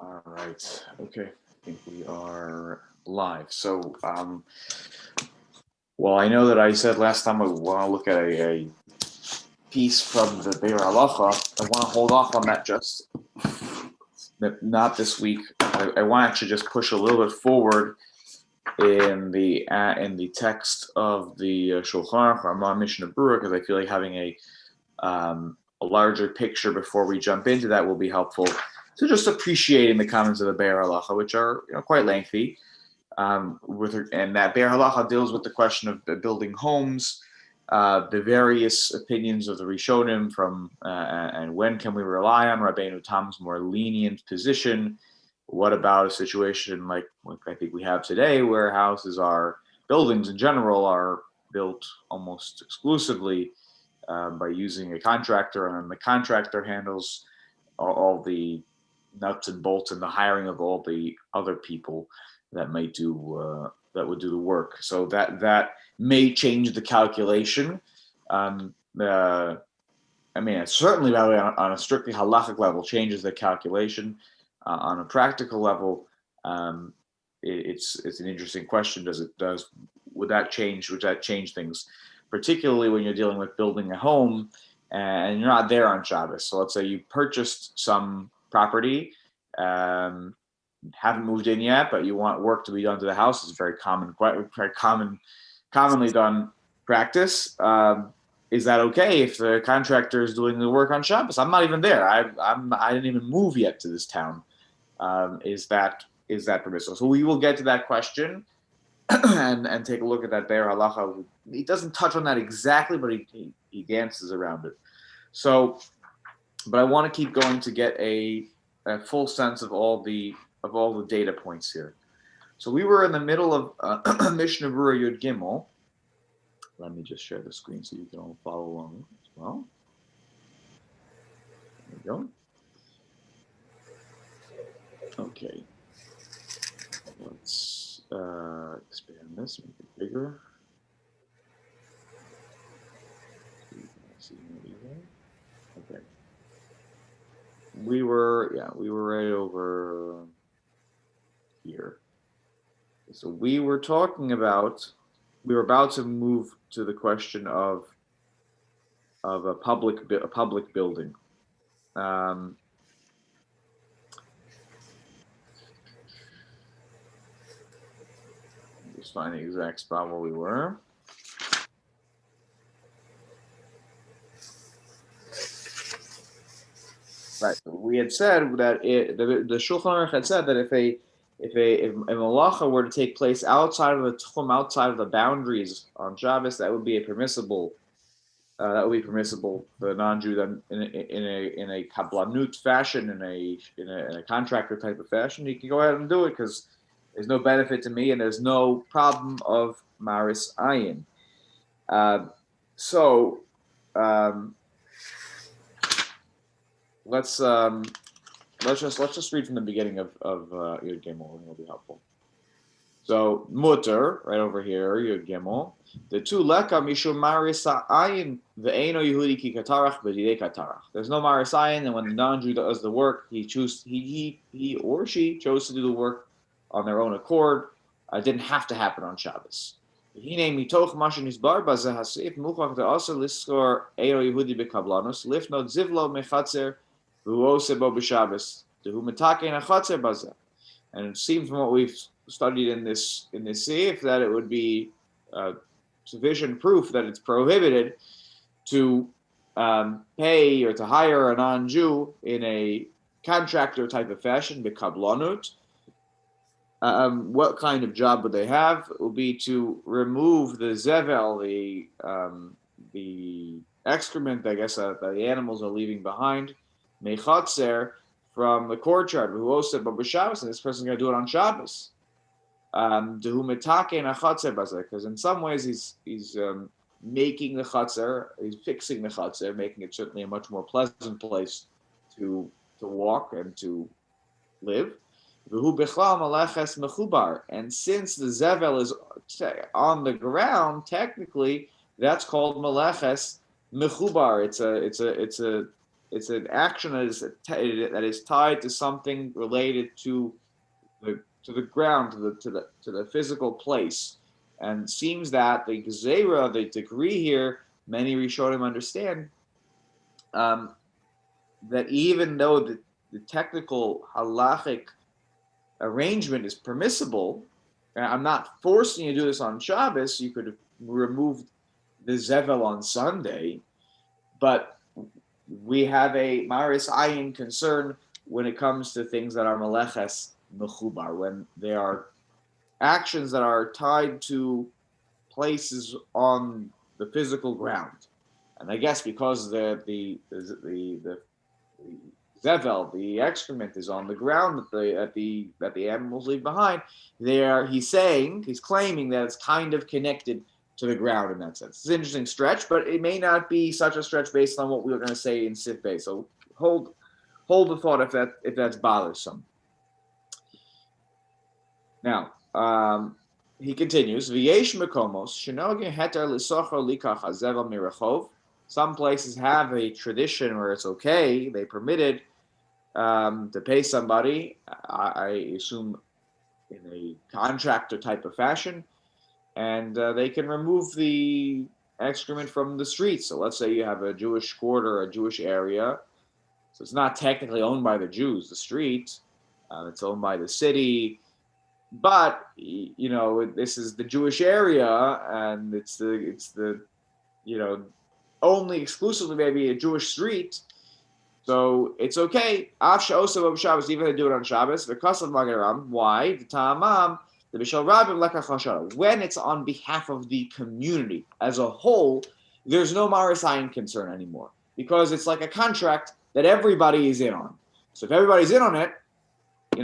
All right. Okay. I think we are live. So, well, I know that I said last time I want to look at a piece from the Be'er Halacha. I want to hold off on that just not this week. I want to actually just push a little bit forward in the text of the Shulchan Aruch or Mishnah Berurah, because I feel like having a larger picture before we jump into that will be helpful. So just appreciating the comments of the Be'er Halacha, which are quite lengthy. And that Be'er Halacha deals with the question of building homes, the various opinions of the Rishonim from and when can we rely on Rabbeinu Tam's more lenient position. What about a situation like I think we have today, where buildings in general are built almost exclusively by using a contractor, and then the contractor handles all the nuts and bolts and the hiring of all the other people that would do the work. So that may change the calculation. It certainly, by the way, on a strictly halachic level, changes the calculation. On a practical level, it's an interesting question. Would that change things, particularly when you're dealing with building a home and you're not there on Shabbos? So let's say you purchased some property, haven't moved in yet, but you want work to be done to the house. It's very commonly done practice. Is that okay if the contractor is doing the work on Shabbos? I'm not even there. I didn't even move yet to this town. Is that permissible? So we will get to that question and take a look at that Be'er Halacha. He doesn't touch on that exactly, but he dances around it. So, but I want to keep going to get a full sense of all the data points here. So we were in the middle of Mishnah Berurah Yud Gimel. Let me just share the screen so you can all follow along as well. There we go. Okay. Let's expand this, make it bigger. Okay. We were right over here. So we were about to move to the question of a public building. Just find the exact spot where we were. Right. We had said that the Shulchan Aruch had said that if a malacha were to take place outside of the tchum, outside of the boundaries on Shabbos, that would be permissible. That would be permissible for the non-Jew then in a kablanut fashion, in a contractor type of fashion. He can go ahead and do it because there's no benefit to me and there's no problem of maris ayin. Let's just read from the beginning of Yud Gimel, and it'll be helpful. So mutter right over here, Yud Gimel. The two leka mishum maris ayin ve'eno Yehudi ki katarach b'didei katarach. There's no maris ayin, and when the non-Jew does the work, he or she chose to do the work on their own accord. It didn't have to happen on Shabbos. Hine mitoch mashin hisbar bazeh hasif muchach de'asa liskor eno Yehudi b'kablanos lifnot zivlo mechatzer. And it seems from what we've studied in this seif that it would be sufficient proof that it's prohibited to pay or to hire a non-Jew in a contractor type of fashion, b'kablanut. What kind of job would they have? It would be to remove the zevel, the excrement, I guess, that the animals are leaving behind. Mechatzer from the courtyard, who hosted Baba Shabbos, and this person's going to do it on Shabbos. Because in some ways he's making the chatzer, he's fixing the chatzer, making it certainly a much more pleasant place to walk and to live. And since the zevel is on the ground, technically that's called meleches mechubar. It's a it's an action that is tied to something related to the ground, to the physical place, and it seems that the gezerah, the decree here, many Rishonim understand um, that even though the technical halachic arrangement is permissible, and I'm not forcing you to do this on Shabbos. You could have removed the zevel on Sunday, but we have a maris ayin concern when it comes to things that are meleches mechubar, when they are actions that are tied to places on the physical ground. And I guess because the zevel, the excrement, is on the ground that the animals leave behind, he's claiming that it's kind of connected to the ground in that sense. It's an interesting stretch, but it may not be such a stretch based on what we were going to say in Sif Bay. So hold the thought if that's bothersome. Now, he continues, V'yesh mekomos shenogin heter lisocho likach hazevel mirachov. Some places have a tradition where it's okay, they permitted to pay somebody, I assume in a contractor type of fashion, and they can remove the excrement from the streets. So let's say you have a Jewish quarter, a Jewish area, so it's not technically owned by the Jews, the street, it's owned by the city, but this is the Jewish area, and it's the only exclusively maybe a Jewish street, so it's okay. Even to do it on Shabbos. Why? The Ta'amam, the Bishal Rabim Lekach. When it's on behalf of the community as a whole, there's no Marisayan concern anymore, because it's like a contract that everybody is in on. So if everybody's in on it,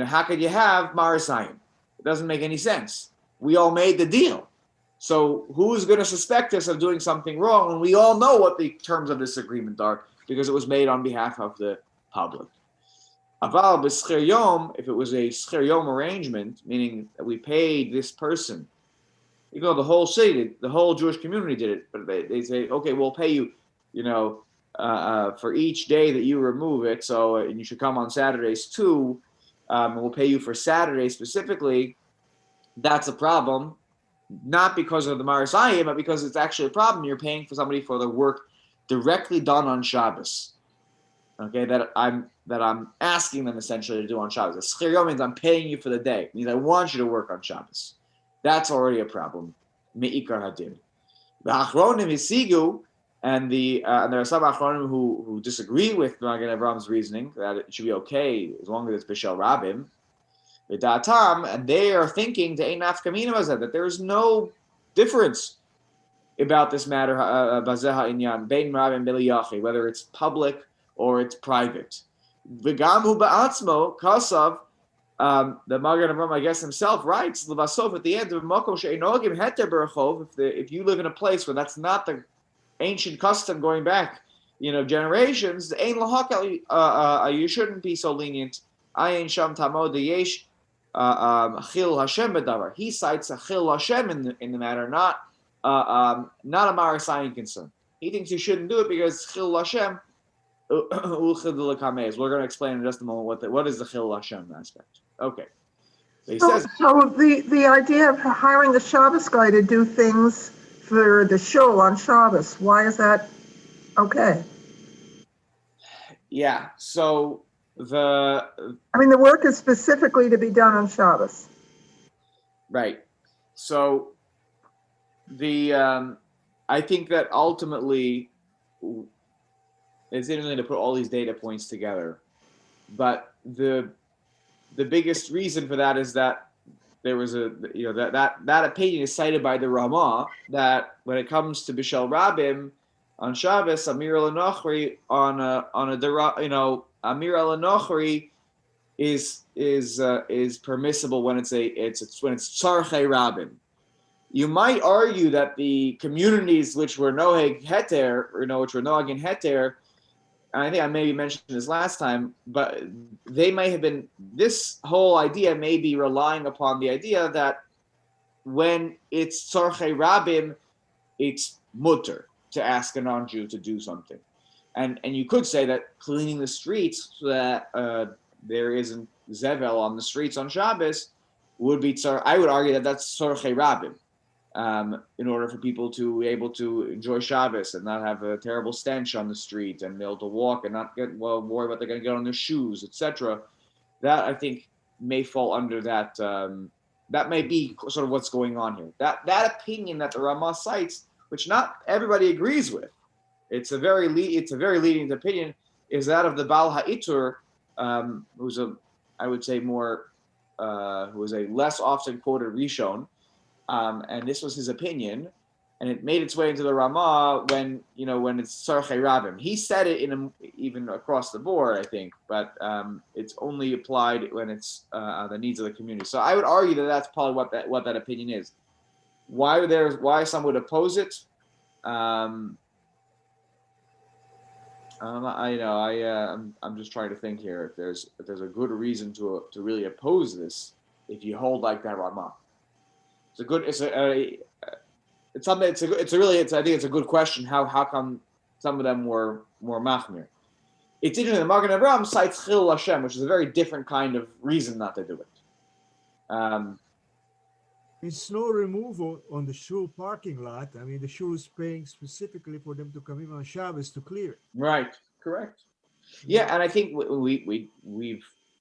how could you have Marisayan? It doesn't make any sense. We all made the deal. So who's going to suspect us of doing something wrong when we all know what the terms of this agreement are, because it was made on behalf of the public? Aval b'schir yom, if it was a schir yom arrangement, meaning that we paid this person, the whole city, the whole Jewish community did it, but they say, okay, we'll pay you, for each day that you remove it, so and you should come on Saturdays too, and we'll pay you for Saturday specifically. That's a problem. Not because of the Marasayim, but because it's actually a problem. You're paying for somebody for the work directly done on Shabbos. Okay, that I'm asking them essentially to do on Shabbos. Schir yom means I'm paying you for the day. It means I want you to work on Shabbos. That's already a problem. Me'ikar hadin. The Achronim hisigu, and there are some Achronim who disagree with Magen Avraham reasoning that it should be okay as long as it's Bishel Rabim. And they are thinking that there is no difference about this matter, whether it's public or it's private. The Magen Avraham, I guess, himself writes at the end of if you live in a place where that's not the ancient custom going back, generations, you shouldn't be so lenient. Chil Hashem bedavar. He cites a Chil Hashem in the matter, not a Marasayan concern. He thinks you shouldn't do it because Chil Hashem. We're going to explain in just a moment what is the Chil Hashem aspect. Okay. So the idea of hiring the Shabbos guy to do things for the shul on Shabbos, why is that okay? Yeah. So the work is specifically to be done on Shabbos. Right. So I think that ultimately it's interesting to put all these data points together, but the biggest reason for that is that there was that opinion is cited by the Ramah that when it comes to Bishel Rabim on Shabbos, Amir al-Nochri Amir al-Nochri is permissible when it's Tzarchei Rabim. You might argue that the communities which were Noheg Heter, which were Nohagin Heter, and I think I maybe mentioned this last time, but they may have been, this whole idea may be relying upon the idea that when it's Tzarchei Rabim, it's mutter to ask a non-Jew to do something. And you could say that cleaning the streets so that there isn't zevel on the streets on Shabbos would be I would argue that that's tzorchei rabim, in order for people to be able to enjoy Shabbos and not have a terrible stench on the street and be able to walk and not get worried about they're going to get on their shoes, etc. That I think may fall under that. That may be sort of what's going on here. That opinion that the Ramah cites, which not everybody agrees with, it's a very leading opinion, is that of the Baal Ha'itur, who's I would say more, who was a less often quoted Rishon, and this was his opinion, and it made its way into the Ramah when it's Tzarchei Rabim. He said it even across the board, I think, but it's only applied when it's the needs of the community. So I would argue that that's probably what that opinion is. Why some would oppose it? I'm just trying to think here if there's a good reason to really oppose this. If you hold like that Ramah, I think it's a good question. How come some of them were more machmir? It's interesting. The Magen Avraham cites Chil Hashem, which is a very different kind of reason not to do it. In snow removal on the shul parking lot, I mean, the shul is paying specifically for them to come in on Shabbos to clear it. Right. Correct. Yeah, and I think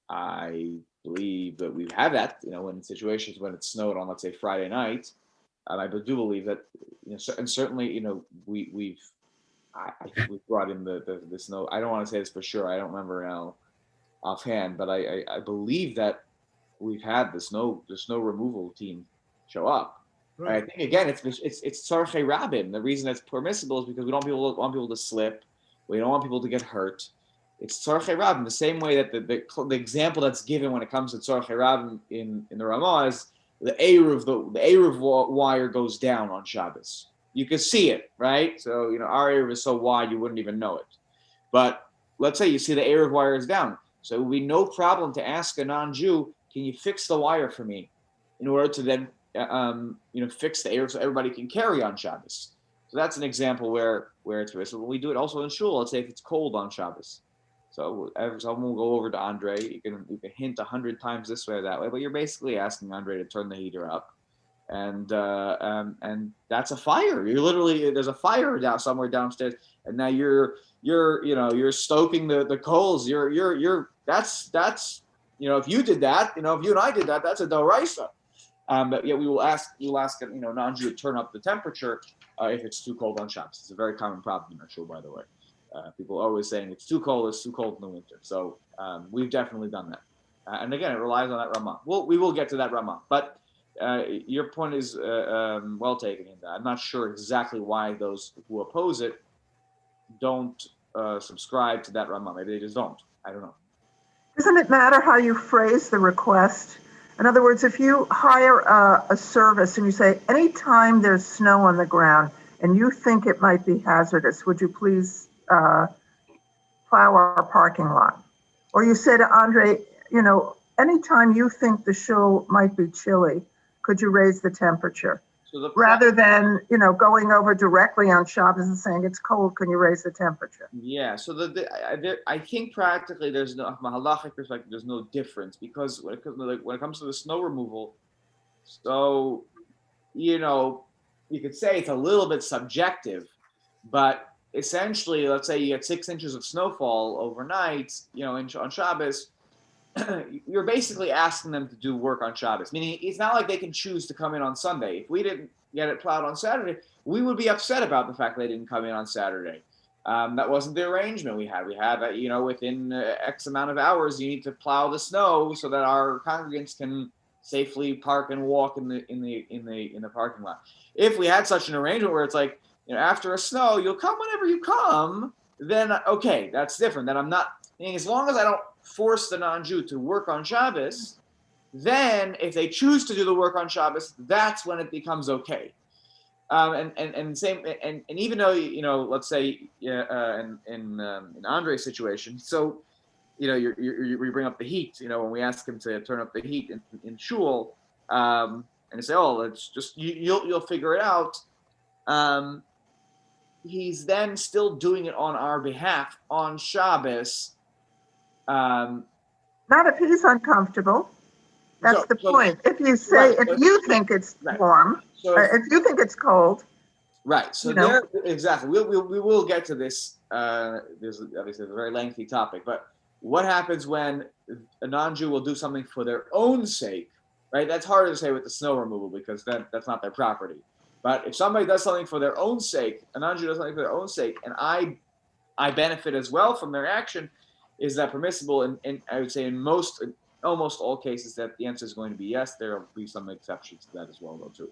I believe that we've had that, in situations when it snowed on, let's say, Friday night. I do believe that, and certainly, I think we've brought in the snow. I don't want to say this for sure. I don't remember now offhand, but I believe that we've had the snow removal team show up. Right. I think again, it's tzarchei rabim. The reason it's permissible is because we don't want people to slip. We don't want people to get hurt. It's tzarchei rabim. The same way that the example that's given when it comes to tzarchei rabim in the Ramah is the eruv wire goes down on Shabbos. You can see it, right? So our eruv is so wide you wouldn't even know it. But let's say you see the eruv wire is down, so it would be no problem to ask a non-Jew, "Can you fix the wire for me?" In order to then fix the eruv so everybody can carry on Shabbos. So that's an example where it's permissible. We do it also in shul. Let's say if it's cold on Shabbos. So someone will go over to Andre. You can hint 100 times this way or that way, but you're basically asking Andre to turn the heater up, and that's a fire. You're literally there's a fire somewhere downstairs, and now you're stoking the coals. That's if you did that, if you and I did that, that's a doraisa. But yeah, we will ask non-Jew to turn up the temperature if it's too cold on Shabbos. It's a very common problem in our shul, by the way. People are always saying it's too cold in the winter. So we've definitely done that. And again, it relies on that Ramah. We will get to that Ramah. But your point is well taken in that. I'm not sure exactly why those who oppose it don't subscribe to that Ramah. Maybe they just don't. I don't know. Doesn't it matter how you phrase the request? In other words, if you hire a service and you say, anytime there's snow on the ground and you think it might be hazardous, would you please plow our parking lot? Or you say to Andre, anytime you think the shul might be chilly, could you raise the temperature? Rather than, going over directly on Shabbos and saying it's cold, can you raise the temperature? Yeah, so I think practically there's no, from a halachic perspective, there's no difference because when it comes to the snow removal, so, you could say it's a little bit subjective, but essentially, let's say you get 6 inches of snowfall overnight, on Shabbos, you're basically asking them to do work on Shabbos. Meaning, it's not like they can choose to come in on Sunday. If we didn't get it plowed on Saturday, we would be upset about the fact they didn't come in on Saturday. That wasn't the arrangement we had. We had that, within X amount of hours, you need to plow the snow so that our congregants can safely park and walk in the parking lot. If we had such an arrangement where it's like, after a snow, you'll come whenever you come, then okay, that's different. Then I'm not, as long as I don't force the non-Jew to work on Shabbos, then if they choose to do the work on Shabbos, that's when it becomes okay. And even though let's say in Andre's situation, so we bring up the heat. When we ask him to turn up the heat in shul, and they say, oh, let's just you'll figure it out. he's then still doing it on our behalf on Shabbos. Not if he's uncomfortable. That's the So point. If you say, if you think it's right. warm, So if you think it's cold, right. So there, exactly. We will get to this. There's obviously a very lengthy topic, but what happens when a non-Jew will do something for their own sake? Right. That's harder to say with the snow removal because then that's not their property. But if somebody does something for their own sake, a non-Jew does something for their own sake, and I benefit as well from their action, is that permissible? And I would say in almost all cases that the answer is going to be yes. There will be some exceptions to that as well, though, too.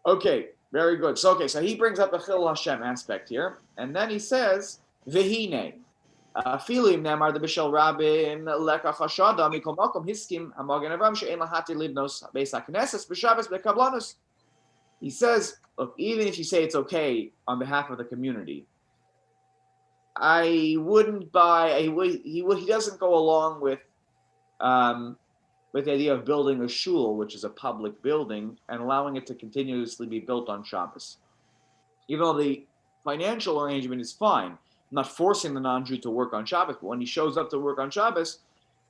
Okay, very good. So he brings up the Chil Hashem aspect here, and then he says, Vehine. Filim nemar the Bishel Rabin Lekach Hashada Mikol Makom Hiskim Hamagen Avram She'en Lahati Libnos Beis HaKnesses B'Shabbos B'Kablanus. He says, look, even if you say it's okay on behalf of the community, I wouldn't buy. He doesn't go along with the idea of building a shul, which is a public building, and allowing it to continuously be built on Shabbos. Even though the financial arrangement is fine, I'm not forcing the non-Jew to work on Shabbos, but when he shows up to work on Shabbos,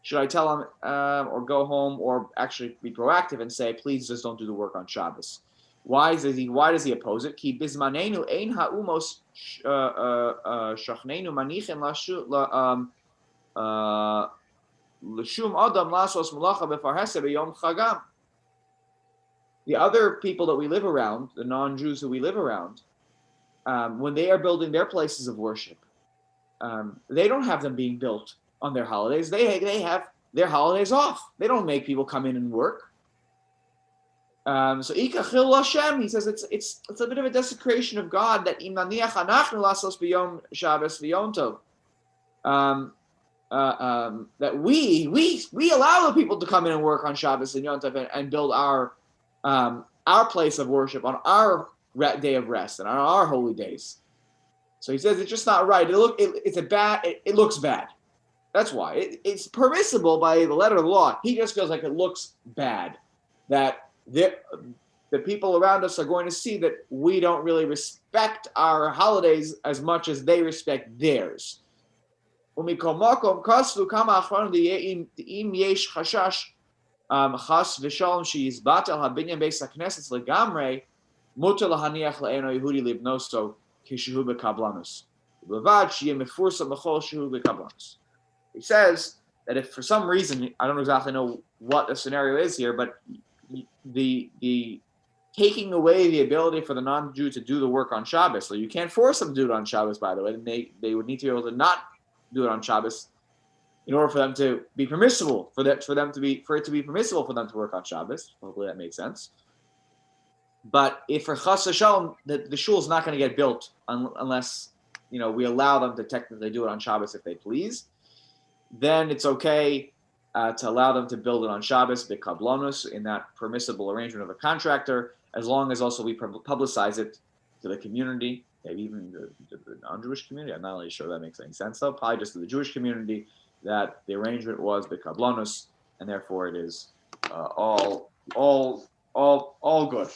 should I tell him or go home or actually be proactive and say, please just don't do the work on Shabbos? Why does he oppose it? Ki bizmanenu ein ha'umos shachnenu manichin l'shum adam lasos malacha b'farhesa b'yom chagam. The other people that we live around, the non-Jews who we live around, when they are building their places of worship, they don't have them being built on their holidays. They have their holidays off. They don't make people come in and work. So Ika Chil Hashem, he says it's a bit of a desecration of God that Im Naniach Anachnu Lasos B'Yom Shabbos V'Yom Tov. That we allow the people to come in and work on Shabbos and Yom Tov and build our place of worship on our day of rest and on our holy days. So he says it's just not right. It looks bad. That's why it's permissible by the letter of the law. He just feels like it looks bad that the people around us are going to see that we don't really respect our holidays as much as they respect theirs. ומכל מקום, כספו כמה אחרונים אם יש חשש חס ושלום שיזבט על הבניין בית הכנסת לגמרי, מותר להניח לעין היהודי לבנוסו כשהוא בקבלנוס. ובלבד שיהיה מפורסם לכל שהוא בקבלנוס. He says that if for some reason, I don't exactly know what the scenario is here, but the taking away the ability for the non-Jew to do the work on Shabbos, so you can't force them to do it on Shabbos, by the way, and they would need to be able to not do it on Shabbos in order for them to be permissible, for it to be permissible for them to work on Shabbos. Hopefully that makes sense. But if for Chas Hashem, the shul is not going to get built unless we allow them to technically do it on Shabbos if they please, then it's okay to allow them to build it on Shabbos, b'kablonus, in that permissible arrangement of a contractor, as long as also we publicize it to the community, maybe even the non-Jewish community. I'm not really sure that makes any sense, though. Probably just to the Jewish community that the arrangement was b'kablonus, and therefore it is all good.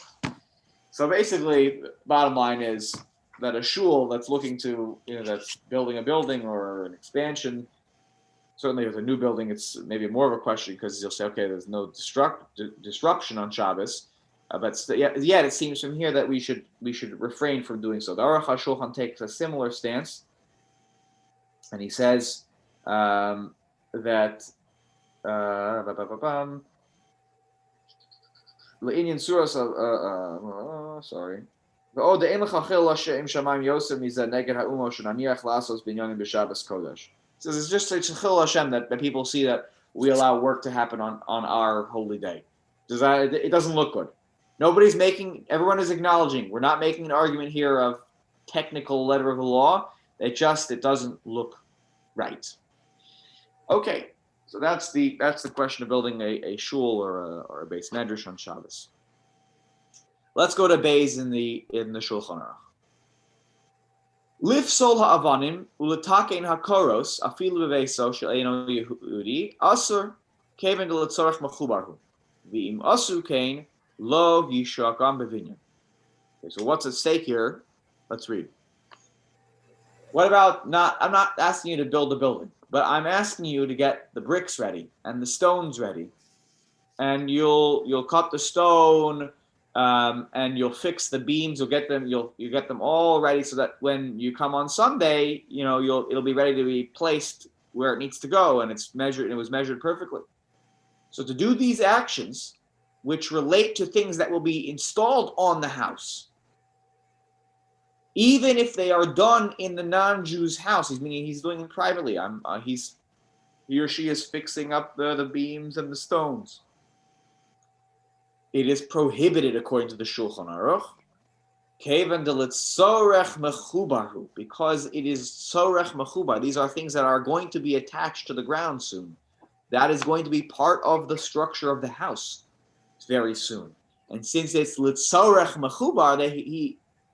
So basically, bottom line is that a shul that's looking to, that's building a building or an expansion. Certainly, with a new building, it's maybe more of a question because you'll say, okay, there's no disruption on Shabbos, but yet it seems from here that we should refrain from doing so. The Aruch HaShulchan takes a similar stance, and he says that Le'inyan suras sorry. ועוד אין לכחל לשם שמיים יוסף מזה נגד האומו שנניח לעשות בניינים בשבס קודש. So it's just a Chil Hashem that people see that we allow work to happen on our holy day. It doesn't look good. Everyone is acknowledging, we're not making an argument here of technical letter of the law. It doesn't look right. Okay, so that's the question of building a shul or a beis medrash on Shabbos. Let's go to beis in the Shulchan Aruch. Lifsol ha'avanim uletaken hakoros afilu beveso shel eino Yehudi asur keven letzorach mechubarhu v'im asu kein lo yishakam bevinyan. Okay, so what's at stake here? Let's read. What about not? I'm not asking you to build a building, but I'm asking you to get the bricks ready and the stones ready, and you'll cut the stone, and you'll fix the beams. You'll get them all ready so that when you come on Sunday, it'll be ready to be placed where it needs to go, and it's measured. And it was measured perfectly. So to do these actions, which relate to things that will be installed on the house, even if they are done in the non-Jew's house, he's doing it privately. He or she is fixing up the beams and the stones. It is prohibited according to the Shulchan Aruch, because it is sorech mechubar. These are things that are going to be attached to the ground soon. That is going to be part of the structure of the house very soon. And since it's litzorech mechubar,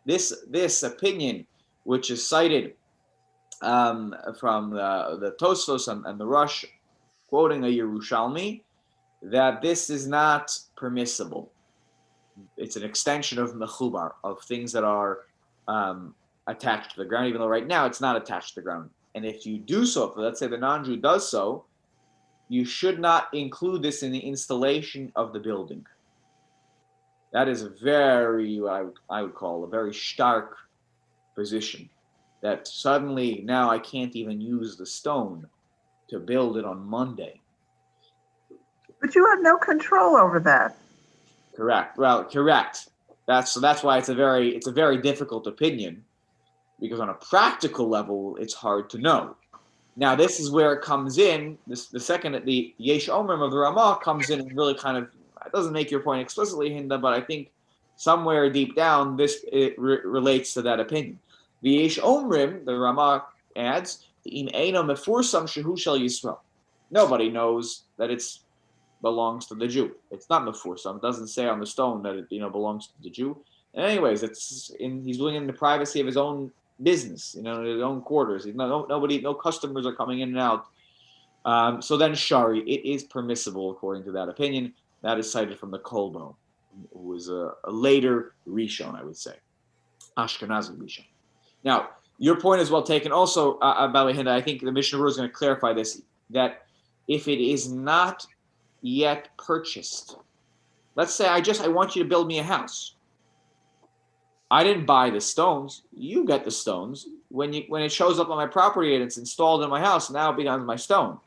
this opinion, which is cited from the Tosfos and the Rush, quoting a Yerushalmi, that this is not permissible. It's an extension of mechubar, of things that are attached to the ground, even though right now it's not attached to the ground. And if you do so, if let's say the non-Jew does so, you should not include this in the installation of the building. That is a very, what I would call a very stark position, that suddenly now I can't even use the stone to build it on Monday. But you have no control over that. Correct. Well, correct. That's why it's a very difficult opinion, because on a practical level, it's hard to know. Now, this is where it comes in. The second, the Yesh Omrim of the Ramah comes in and really kind of, it doesn't make your point explicitly, Hinda, but I think somewhere deep down, this relates to that opinion. The Yesh Omrim, the Ramah adds, Im Eino Mefursam Shehu Shel Yisrael. Nobody knows that it belongs to the Jew. It's not Mefursam. It doesn't say on the stone that it belongs to the Jew. And anyways, he's doing it in the privacy of his own business, his own quarters. No customers are coming in and out. So then Shari, it is permissible according to that opinion. That is cited from the Kolbo, who was a later Rishon, I would say, Ashkenazi Rishon. Now, your point is well taken. Also, Balahinda, I think the Mishnah Berurah is going to clarify this, that if it is not yet purchased, let's say I want you to build me a house. I didn't buy the stones. You get the stones. When it shows up on my property and it's installed in my house, now it becomes my stone.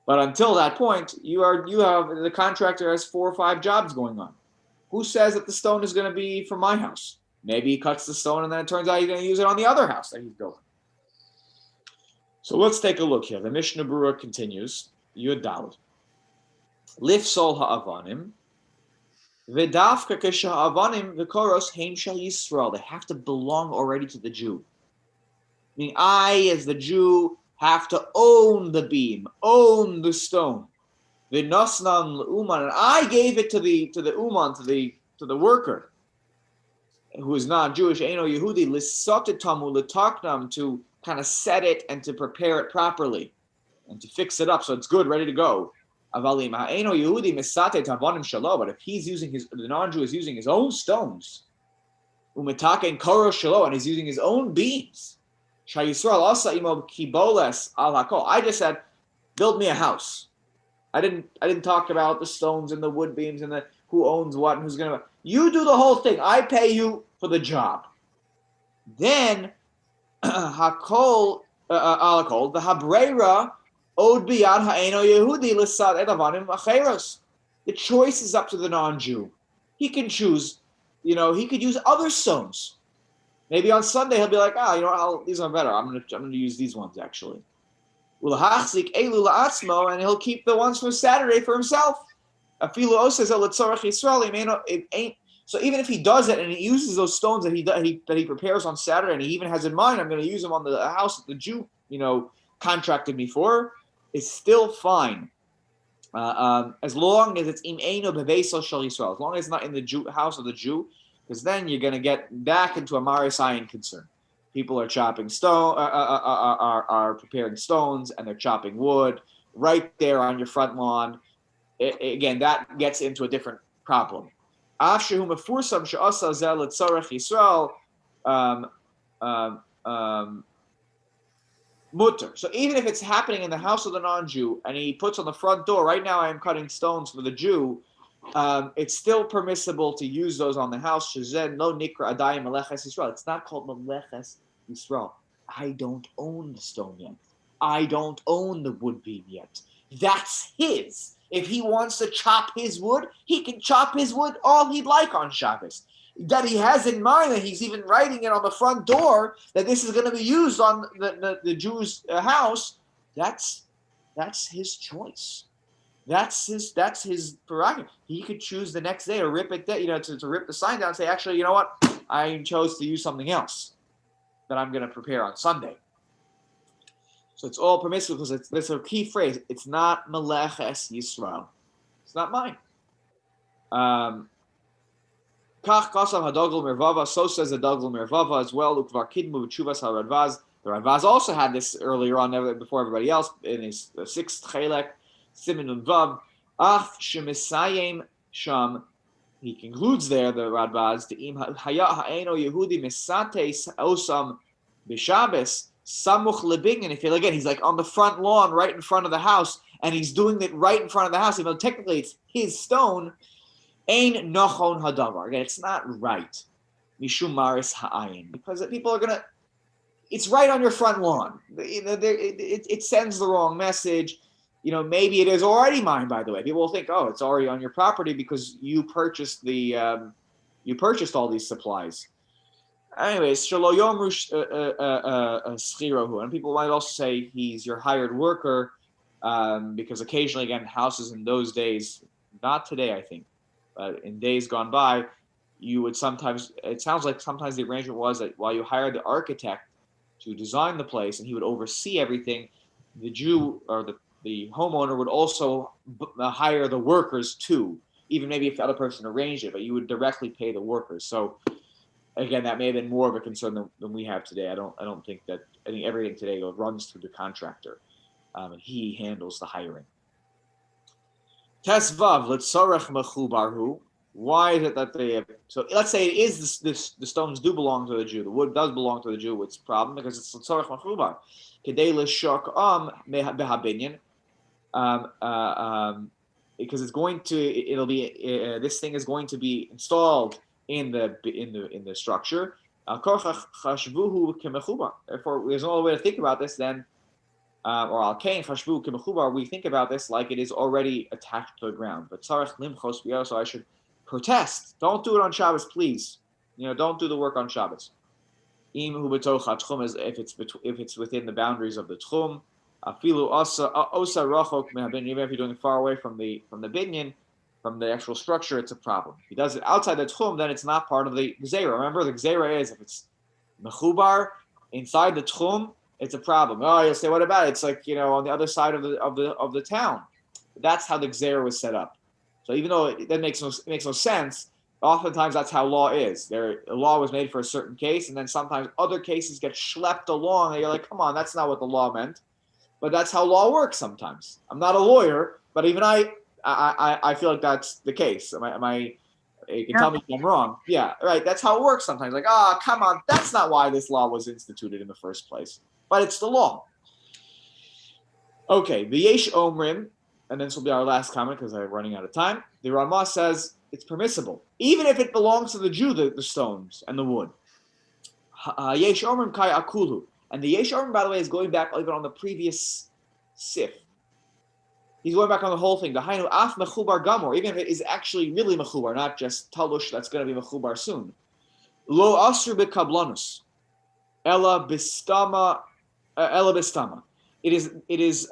But until that point, the contractor has 4 or 5 jobs going on. Who says that the stone is going to be from my house? Maybe he cuts the stone and then it turns out he's going to use it on the other house that he's building. So let's take a look here. The Mishnah Berurah continues. Yud Daled. Lifsol ha'avanim. V'dafka k'sha'avanim v'koros heim shel Yisrael. They have to belong already to the Jew. Meaning I, as the Jew, have to own the beam, own the stone. V'nosnam l'uman. And I gave it to the uman, to the worker, who is non-Jewish, Eino Yehudi, l'sotetamu l'taknam, to kind of set it and to prepare it properly and to fix it up so it's good, ready to go. Avalim ha'eno Yehudi misate tavonim shalo. But if the non-Jew is using his own stones, umetake and koro shalo, and he's using his own beams, shayisrael asa imo kiboles al hakol. I just said, build me a house. I didn't talk about the stones and the wood beams and the who owns what and who's gonna. You do the whole thing. I pay you for the job. Then hakol al hakol the habrera. The choice is up to the non-Jew. He can choose, he could use other stones. Maybe on Sunday he'll be like, these are better. I'm gonna use these ones actually. And he'll keep the ones from Saturday for himself. So even if he does it and he uses those stones that he prepares on Saturday, and he even has in mind, I'm going to use them on the house that the Jew, contracted me for, is still fine, as long as it's imeino beveisel shel Yisrael, as long as it's not in the house of the Jew, because then you're going to get back into a marisayin concern. People are chopping stone, are preparing stones, and they're chopping wood right there on your front lawn. Again, that gets into a different problem. Afshehu mefursam she'asa zeh letzorech Yisrael. mutter. So even if it's happening in the house of the non-Jew, and he puts on the front door, right now I am cutting stones for the Jew, it's still permissible to use those on the house. Shezed no nikra adayim meleches Yisrael. It's not called meleches Yisrael. I don't own the stone yet. I don't own the wood beam yet. That's his. If he wants to chop his wood, he can chop his wood all he'd like on Shabbos. That he has in mind, that he's even writing it on the front door, that this is going to be used on the Jew's house, that's his choice. That's his prerogative. He could choose the next day to rip it, to rip the sign down and say, actually, you know what? I chose to use something else that I'm going to prepare on Sunday. So it's all permissible because there's a key phrase. It's not Meleches Yisrael. It's not mine. Kach Kasav Hadogel Mervava. So says the Dogel Mervava as well. Ukvar Kidmu V'Chuvas HaRadvaz. The Radvaz also had this earlier on, before everybody else, in his sixth Chelek, Simin and Vav. Ach Shemisayim Sham. He concludes there, the Radvaz, to Im Haya Ha'eno Yehudi Misates Osam B'Shabbos. Samuch lebinyan. If again, he's like on the front lawn, right in front of the house, and he's doing it right in front of the house. Even though technically it's his stone, ain nochon hadavar. Again, it's not right. Mishum maris ha'ayin, because people are gonna. It's right on your front lawn. It sends the wrong message. Maybe it is already mine. By the way, people will think, oh, it's already on your property because you purchased you purchased all these supplies. Anyways, shelo yomru schirahu, and people might also say he's your hired worker, because occasionally, again, houses in those days, not today, I think, but in days gone by, you would sometimes. It sounds like sometimes the arrangement was that while you hired the architect to design the place and he would oversee everything, the Jew or the homeowner would also hire the workers too, even maybe if the other person arranged it, but you would directly pay the workers. So. Again, that may have been more of a concern than we have today. I don't think that. I think everything today runs through the contractor, and he handles the hiring. Tesvav letzorech mechubarhu. Why is it that they have? So let's say it is this. The stones do belong to the Jew. The wood does belong to the Jew. It's a problem because it's letzorech mechubar. Kedei l'shok behabinyan. Because it's going to. It'll be. This thing is going to be installed in the structure. Therefore, there's no other way to think about this then, or al kain chashvu k'mechubar. We think about this like it is already attached to the ground. But tzarech limchos b'yah. So I should protest. Don't do it on Shabbos, please. Don't do the work on Shabbos. Im hu b'toch hatchum, is if it's within the boundaries of the tchum. Afilu osa rachok mehabinyan. Even if you're doing it far away from the binyan. From the actual structure, it's a problem. If he does it outside the tchum, then it's not part of the gzeira. Remember, the gzeira is if it's mechubar inside the tchum, it's a problem. Oh, you'll say, what about it? It's like on the other side of the town. That's how the gzeira was set up. So even though that makes no sense, oftentimes that's how law is. The law was made for a certain case, and then sometimes other cases get schlepped along, and you're like, come on, that's not what the law meant. But that's how law works sometimes. I'm not a lawyer, but even I feel like that's the case. You can tell me if I'm wrong. Yeah, right. That's how it works sometimes. Like, come on, that's not why this law was instituted in the first place. But it's the law. Okay, the Yesh Omrim, and this will be our last comment because I'm running out of time. The Ramah says it's permissible, even if it belongs to the Jew, the stones and the wood. Yesh Omrim Kai Akulu. And the Yesh Omrim, by the way, is going back even on the previous sif. He's going back on the whole thing. The Hainu Af Mechubar Gamor, even if it is actually really Mechubar, not just Talush that's going to be Mechubar soon. Lo Asru Bekablanus. Ella Bistama. It is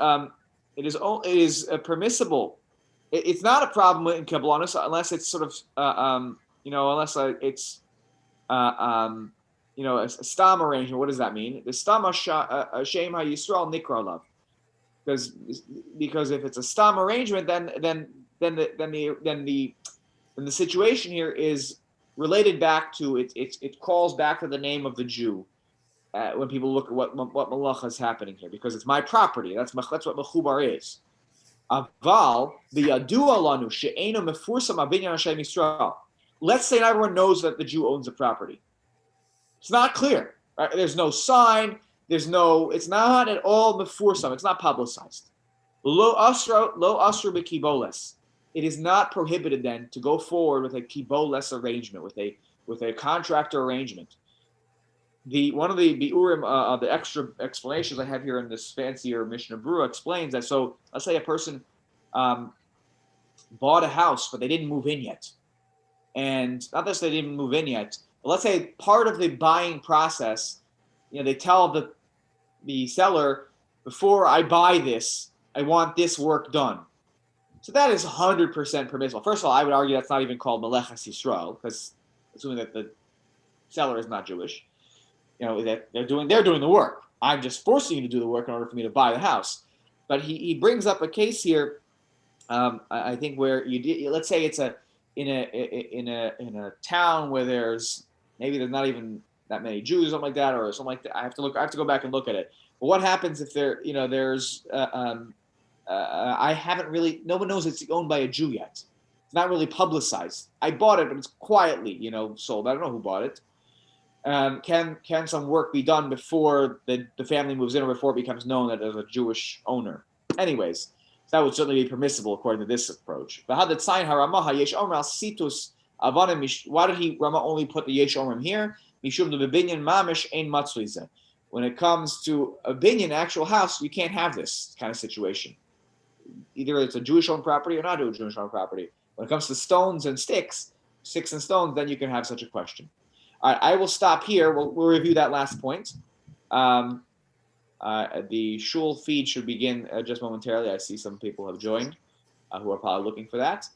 permissible. It's not a problem in Kablanus unless it's sort of, unless it's, a stam arrangement. What does that mean? The stam Shem HaYisrael Nikra Lav. Because if it's a stam arrangement, then the situation here is related back to it calls back to the name of the Jew when people look at what malacha is happening here, because it's my property. That's what mechubar is. Aval v'yadua lanu she'eno mefursam abinyan Hashem Yisrael. Let's say not everyone knows that the Jew owns the property. It's not clear. Right? There's no sign. it's not at all mefursam. It's not publicized. Lo asra b'kiboles. It is not prohibited then to go forward with a kiboles arrangement, with a contractor arrangement. One of the biurim, the extra explanations I have here in this fancier Mishnah Berurah explains that. So let's say a person bought a house, but they didn't move in yet, and not that they didn't move in yet, but let's say part of the buying process, they tell the seller, before I buy this, I want this work done. So that is 100% permissible. First of all, I would argue that's not even called Melechas Yisrael, because assuming that the seller is not Jewish, that they're doing the work. I'm just forcing you to do the work in order for me to buy the house. But he brings up a case here, I think, where let's say it's in a town where there's not even that many Jews, something like that, or something like that. I have to go back and look at it. But what happens if there's no one knows it's owned by a Jew yet. It's not really publicized. I bought it, but it's quietly, sold. I don't know who bought it. Can some work be done before the family moves in, or before it becomes known that there's a Jewish owner? Anyways, that would certainly be permissible according to this approach. But how did why did Rama only put the Yesh Omrim here? When it comes to a binyan, actual house, you can't have this kind of situation. Either it's a Jewish-owned property or not a Jewish-owned property. When it comes to stones and sticks and stones, then you can have such a question. All right, I will stop here. We'll review that last point. The shul feed should begin just momentarily. I see some people have joined who are probably looking for that.